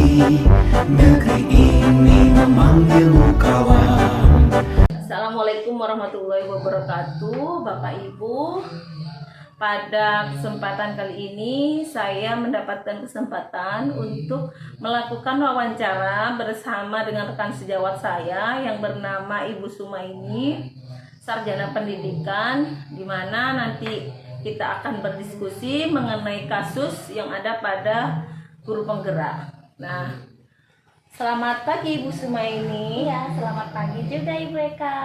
negeri ini memanggilmu kawan. Assalamualaikum warahmatullahi wabarakatuh, Bapak Ibu. Pada kesempatan kali ini saya mendapatkan kesempatan untuk melakukan wawancara bersama dengan rekan sejawat saya yang bernama Ibu Sumaini, sarjana pendidikan, di mana nanti kita akan berdiskusi mengenai kasus yang ada pada guru penggerak. Nah, selamat pagi Ibu Sumaini. Iya, selamat pagi juga Ibu Eka.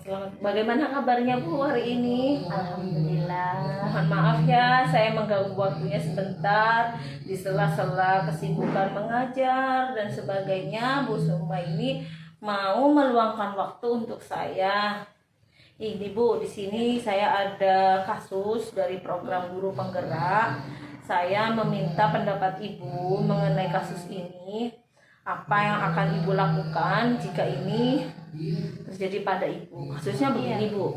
Selamat. Bagaimana kabarnya Bu hari ini? Alhamdulillah. Mohon maaf ya, saya mengganggu waktunya sebentar di sela-sela kesibukan mengajar dan sebagainya. Bu Sumaini mau meluangkan waktu untuk saya. Ini Bu, di sini saya ada kasus dari program guru penggerak. Saya meminta pendapat Ibu mengenai kasus ini. Apa yang akan Ibu lakukan jika ini terjadi pada Ibu? Kasusnya begini Bu.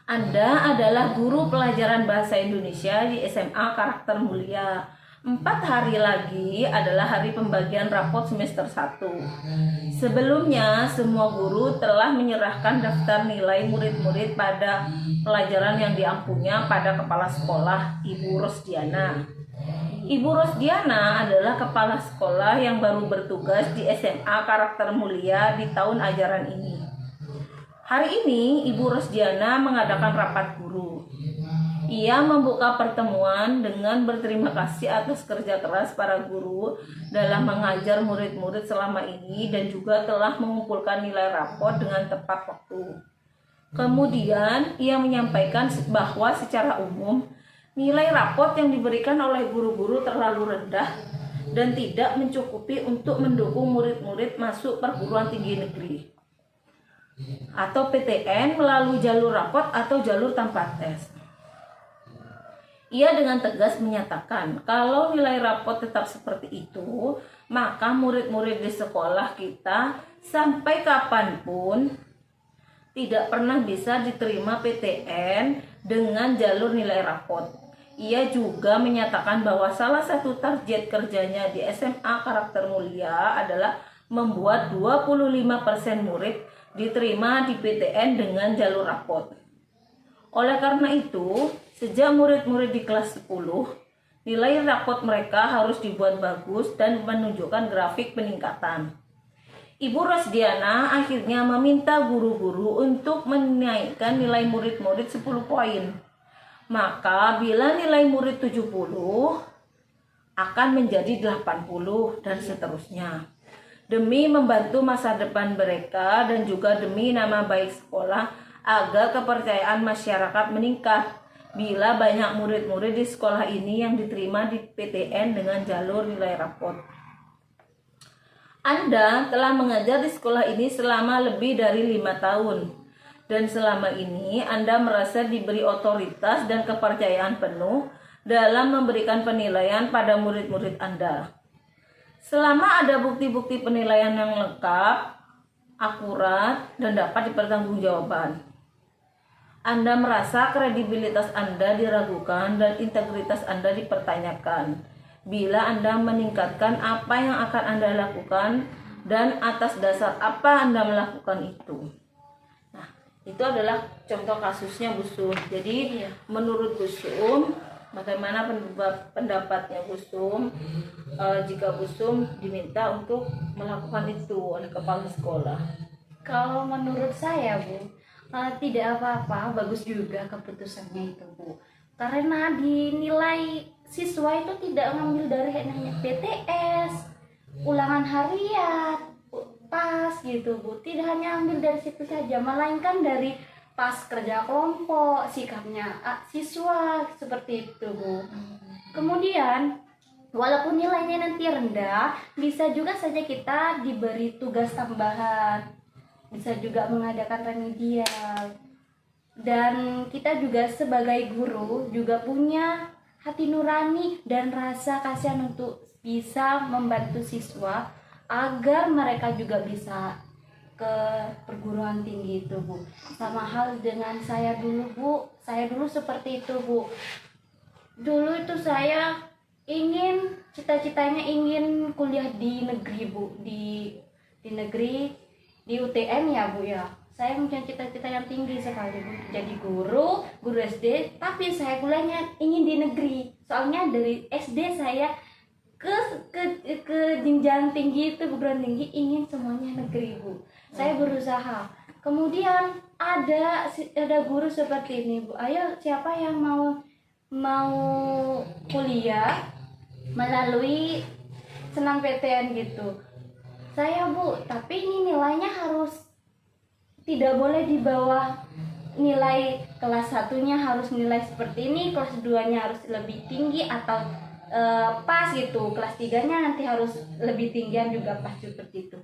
Anda adalah guru pelajaran bahasa Indonesia di SMA Karakter Mulia. 4 hari lagi adalah hari pembagian rapot semester 1. Sebelumnya, semua guru telah menyerahkan daftar nilai murid-murid pada pelajaran yang diampunya pada kepala sekolah, Ibu Rosdiana. Ibu Rosdiana adalah kepala sekolah yang baru bertugas di SMA Karakter Mulia di tahun ajaran ini. Hari ini, Ibu Rosdiana mengadakan rapat guru. Ia membuka pertemuan dengan berterima kasih atas kerja keras para guru dalam mengajar murid-murid selama ini dan juga telah mengumpulkan nilai rapor dengan tepat waktu. Kemudian, ia menyampaikan bahwa secara umum, nilai rapot yang diberikan oleh guru-guru terlalu rendah dan tidak mencukupi untuk mendukung murid-murid masuk perguruan tinggi negeri atau PTN melalui jalur rapot atau jalur tanpa tes. Ia dengan tegas menyatakan kalau nilai rapot tetap seperti itu, maka murid-murid di sekolah kita sampai kapanpun tidak pernah bisa diterima PTN dengan jalur nilai rapot. Ia juga menyatakan bahwa salah satu target kerjanya di SMA Karakter Mulia adalah membuat 25% murid diterima di PTN dengan jalur rapot. Oleh karena itu, sejak murid-murid di kelas 10, nilai rapot mereka harus dibuat bagus dan menunjukkan grafik peningkatan. Ibu Rosdiana akhirnya meminta guru-guru untuk menaikkan nilai murid-murid 10 poin. Maka bila nilai murid 70 akan menjadi 80 dan seterusnya. Demi membantu masa depan mereka dan juga demi nama baik sekolah agar kepercayaan masyarakat meningkat bila banyak murid-murid di sekolah ini yang diterima di PTN dengan jalur nilai rapot. Anda telah mengajar di sekolah ini selama lebih dari 5 tahun. Dan selama ini Anda merasa diberi otoritas dan kepercayaan penuh dalam memberikan penilaian pada murid-murid Anda. Selama ada bukti-bukti penilaian yang lengkap, akurat, dan dapat dipertanggungjawabkan, Anda merasa kredibilitas Anda diragukan dan integritas Anda dipertanyakan. Bila Anda meningkatkan apa yang akan Anda lakukan dan atas dasar apa Anda melakukan itu. Nah, itu adalah contoh kasusnya Bu Sum. Jadi menurut Bu Sum, bagaimana pendapatnya Bu Sum jika Bu Sum diminta untuk melakukan itu oleh kepala sekolah? Kalau menurut saya Bu, tidak apa-apa, bagus juga keputusannya itu Bu. Karena dinilai siswa itu tidak ngambil dari hanya PTS, ulangan harian, pas gitu Bu. Tidak hanya ambil dari situ saja, melainkan dari pas kerja kelompok, sikapnya siswa, seperti itu Bu. Kemudian, walaupun nilainya nanti rendah, bisa juga saja kita diberi tugas tambahan, bisa juga mengadakan remedial. Dan kita juga sebagai guru juga punya hati nurani dan rasa kasihan untuk bisa membantu siswa agar mereka juga bisa ke perguruan tinggi itu Bu. Sama hal dengan saya dulu Bu, saya dulu seperti itu Bu. Dulu itu saya ingin cita-citanya ingin kuliah di negeri Bu, di negeri, di UTM ya Bu ya. Saya punya cita-cita yang tinggi sekali Bu, jadi guru SD, tapi saya kuliahnya ingin di negeri. Soalnya dari SD saya ke jenjang tinggi itu, perguruan tinggi, ingin semuanya negeri Bu. Saya berusaha. Kemudian ada guru seperti ini Bu, ayo siapa yang mau kuliah melalui SNMPTN gitu. Saya Bu, tapi ini nilainya harus tidak boleh di bawah nilai kelas 1-nya, harus nilai seperti ini, kelas 2-nya harus lebih tinggi atau pas gitu, kelas 3-nya nanti harus lebih tinggian juga pas seperti itu.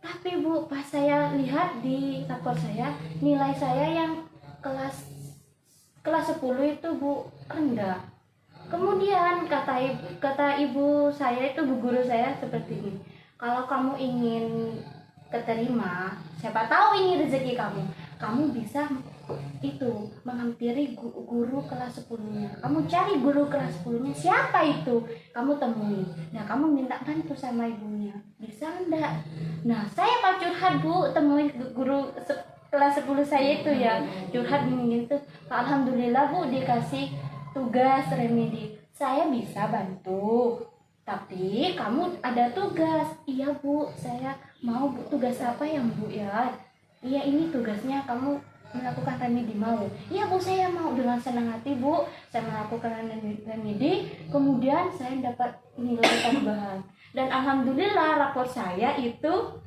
Tapi Bu, pas saya lihat di rapor saya, nilai saya yang kelas 10 itu Bu rendah. Kemudian kata ibu saya itu, bu guru saya seperti ini, kalau kamu ingin keterima, siapa tahu ini rezeki kamu bisa itu menghampiri guru kelas 10-nya. Kamu cari guru kelas 10-nya, siapa itu, kamu temui. Nah, kamu minta bantu sama ibunya, bisa enggak? Nah, saya mau curhat Bu, temui guru kelas 10 saya itu ya, curhat gitu. Alhamdulillah Bu, dikasih tugas remedi. Saya bisa bantu, tapi kamu ada tugas. Iya Bu, saya mau Bu, tugas apa yang Bu ya? Iya, ini tugasnya kamu melakukan remedi, mau? Iya Bu, saya mau, dengan senang hati Bu. Saya melakukan remedi, kemudian saya dapat nilai tambahan. Dan alhamdulillah rapor saya itu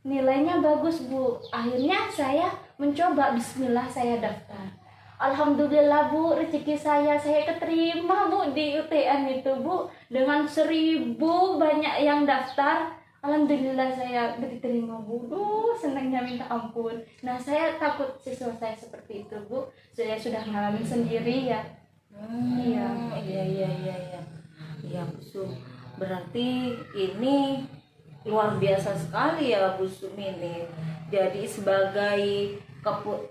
nilainya bagus Bu. Akhirnya saya mencoba, bismillah saya daftar. Alhamdulillah Bu, rezeki saya keterima Bu di UTM itu Bu. Dengan 1000 banyak yang daftar, alhamdulillah saya diterima Bu. Senangnya minta ampun. Nah, saya takut siswa saya seperti itu Bu. Saya sudah mengalami sendiri ya. Iya. Iya Bu Sum. Berarti ini luar biasa sekali ya Bu Sum ini. Jadi sebagai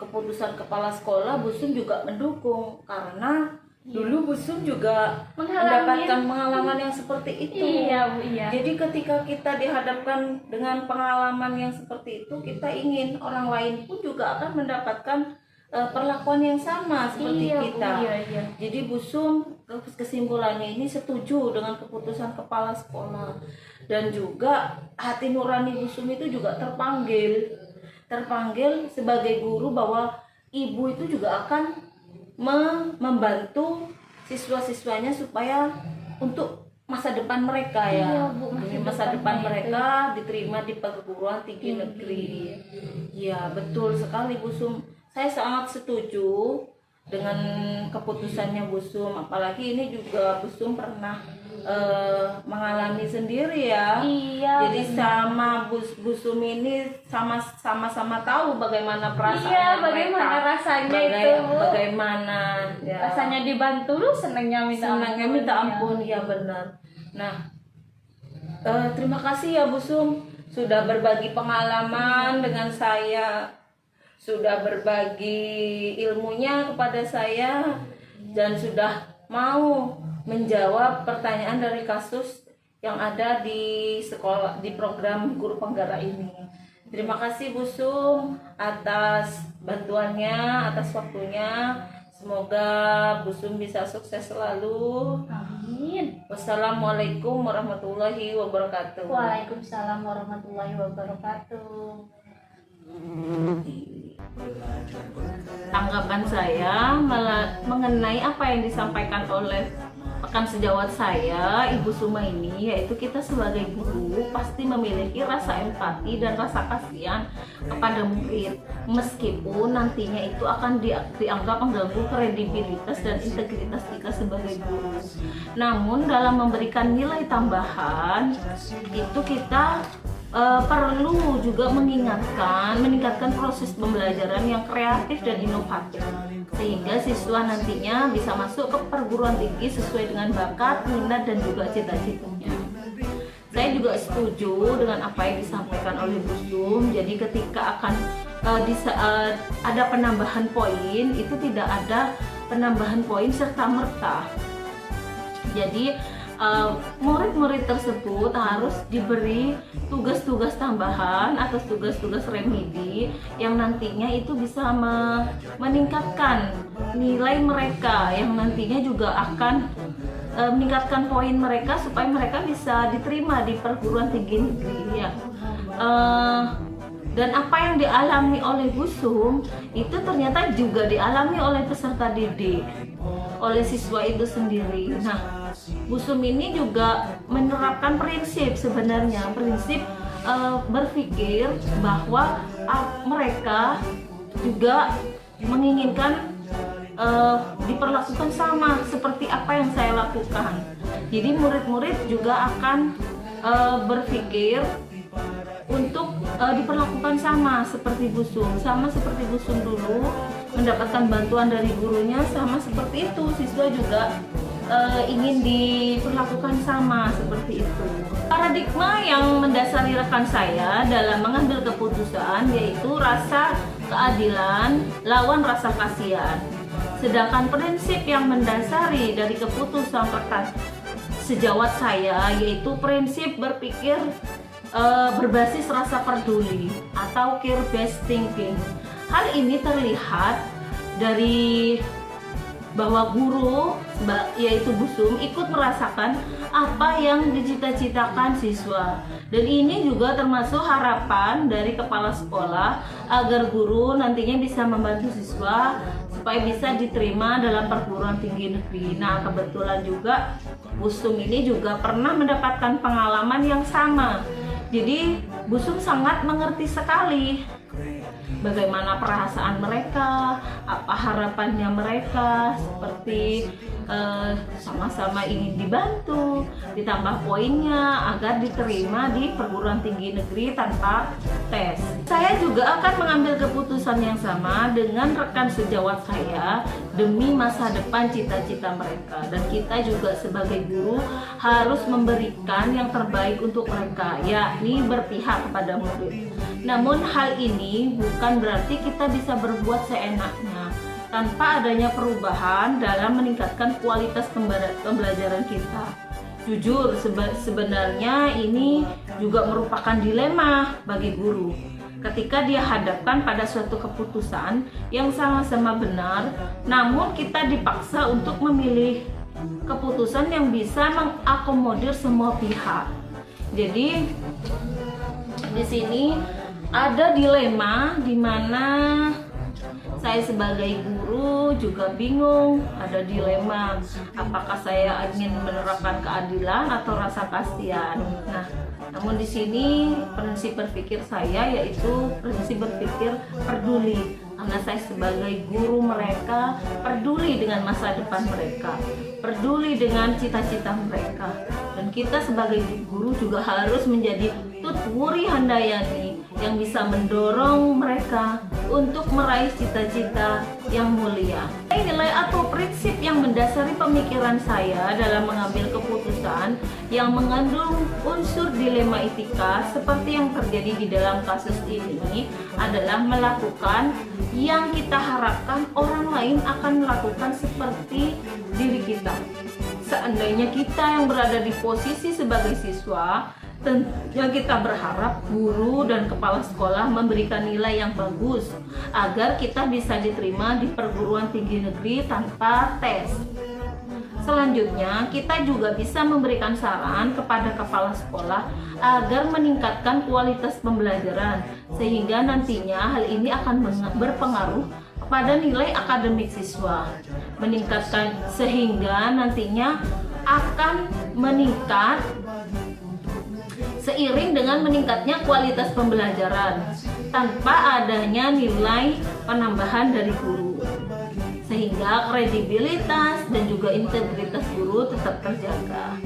keputusan kepala sekolah, Bu Sum juga mendukung, karena dulu Bu Sum juga mendapatkan pengalaman yang seperti itu. Iya Bu, iya. Jadi ketika kita dihadapkan dengan pengalaman yang seperti itu, kita ingin orang lain pun juga akan mendapatkan perlakuan yang sama seperti kita. Bu, iya. Jadi Bu Sum kesimpulannya ini setuju dengan keputusan kepala sekolah, dan juga hati nurani Bu Sum itu juga terpanggil sebagai guru, bahwa ibu itu juga akan membantu siswa-siswanya supaya untuk masa depan mereka ya. Iya, Bu, masa depan mereka diterima di perguruan tinggi negeri. Ya, betul sekali Bu Sum. Saya sangat setuju dengan keputusannya Bu Sum, apalagi ini juga Bu Sum pernah mengalami sendiri ya. Iya. Jadi sama Bu Sum ini sama-sama tahu bagaimana perasaan Iya, mereka. bagaimana rasanya itu Bu. Bagaimana ya. Rasanya dibantu lu senangnya minta ampun ya, benar. Nah, terima kasih ya Bu Sum sudah berbagi pengalaman dengan saya, sudah berbagi ilmunya kepada saya, dan sudah mau menjawab pertanyaan dari kasus yang ada di sekolah, di program guru penggerak ini. Terima kasih Bu Sum atas bantuannya, atas waktunya. Semoga Bu Sum bisa sukses selalu. Amin. Wassalamualaikum warahmatullahi wabarakatuh. Waalaikumsalam warahmatullahi wabarakatuh. Tanggapan saya mengenai apa yang disampaikan oleh rekan sejawat saya, Ibu Sumaini, yaitu kita sebagai guru pasti memiliki rasa empati dan rasa kasihan kepada murid, meskipun nantinya itu akan dianggap mengganggu kredibilitas dan integritas kita sebagai guru. Namun dalam memberikan nilai tambahan itu kita perlu juga meningkatkan proses pembelajaran yang kreatif dan inovatif, sehingga siswa nantinya bisa masuk ke perguruan tinggi sesuai dengan bakat, minat, dan juga cita-citanya. Saya juga setuju dengan apa yang disampaikan oleh Bu Sum. Jadi ketika akan ada penambahan poin, itu tidak ada penambahan poin serta merta. Jadi murid-murid tersebut harus diberi tugas-tugas tambahan atau tugas-tugas remedi yang nantinya itu bisa meningkatkan nilai mereka, yang nantinya juga akan meningkatkan poin mereka supaya mereka bisa diterima di perguruan tinggi negeri ya. Dan apa yang dialami oleh Busum itu ternyata juga dialami oleh peserta didik, oleh siswa itu sendiri. Nah, Busum ini juga menerapkan prinsip, sebenarnya prinsip berpikir bahwa mereka juga menginginkan diperlakukan sama seperti apa yang saya lakukan. Jadi murid-murid juga akan berpikir untuk diperlakukan sama seperti Busum, sama seperti Busum dulu mendapatkan bantuan dari gurunya, sama seperti itu siswa juga ingin diperlakukan sama seperti itu. Paradigma yang mendasari rekan saya dalam mengambil keputusan yaitu rasa keadilan lawan rasa kasihan. Sedangkan prinsip yang mendasari dari keputusan rekan sejawat saya yaitu prinsip berpikir berbasis rasa peduli atau care-based thinking. Hal ini terlihat dari bahwa guru yaitu Busum ikut merasakan apa yang dicita-citakan siswa, dan ini juga termasuk harapan dari kepala sekolah agar guru nantinya bisa membantu siswa supaya bisa diterima dalam perguruan tinggi negeri. Nah, kebetulan juga Busum ini juga pernah mendapatkan pengalaman yang sama. Jadi Busum sangat mengerti sekali bagaimana perasaan mereka, apa harapannya mereka, seperti sama-sama ingin dibantu, ditambah poinnya agar diterima di perguruan tinggi negeri tanpa tes. Saya juga akan mengambil keputusan yang sama dengan rekan sejawat saya demi masa depan cita-cita mereka, dan kita juga sebagai guru harus memberikan yang terbaik untuk mereka, yakni berpihak kepada murid. Namun hal ini bukan berarti kita bisa berbuat seenaknya tanpa adanya perubahan dalam meningkatkan kualitas pembelajaran kita. Jujur, sebenarnya ini juga merupakan dilema bagi guru ketika dia hadapkan pada suatu keputusan yang sama-sama benar, namun kita dipaksa untuk memilih keputusan yang bisa mengakomodir semua pihak. Jadi di sini ada dilema di mana saya sebagai guru juga bingung, ada dilema apakah saya ingin menerapkan keadilan atau rasa kasihan. Nah, namun di sini prinsip berpikir saya yaitu prinsip berpikir peduli, karena saya sebagai guru mereka peduli dengan masa depan mereka, peduli dengan cita-cita mereka, dan kita sebagai guru juga harus menjadi tutwuri handayani yang bisa mendorong mereka untuk meraih cita-cita yang mulia. Nilai atau prinsip yang mendasari pemikiran saya dalam mengambil keputusan yang mengandung unsur dilema etika seperti yang terjadi di dalam kasus ini adalah melakukan yang kita harapkan orang lain akan melakukan seperti diri kita. Seandainya kita yang berada di posisi sebagai siswa, tentunya kita berharap guru dan kepala sekolah memberikan nilai yang bagus agar kita bisa diterima di perguruan tinggi negeri tanpa tes. Selanjutnya, kita juga bisa memberikan saran kepada kepala sekolah agar meningkatkan kualitas pembelajaran, sehingga nantinya hal ini akan berpengaruh pada nilai akademik siswa, meningkatkan sehingga nantinya akan meningkat seiring dengan meningkatnya kualitas pembelajaran tanpa adanya nilai penambahan dari guru, sehingga kredibilitas dan juga integritas guru tetap terjaga.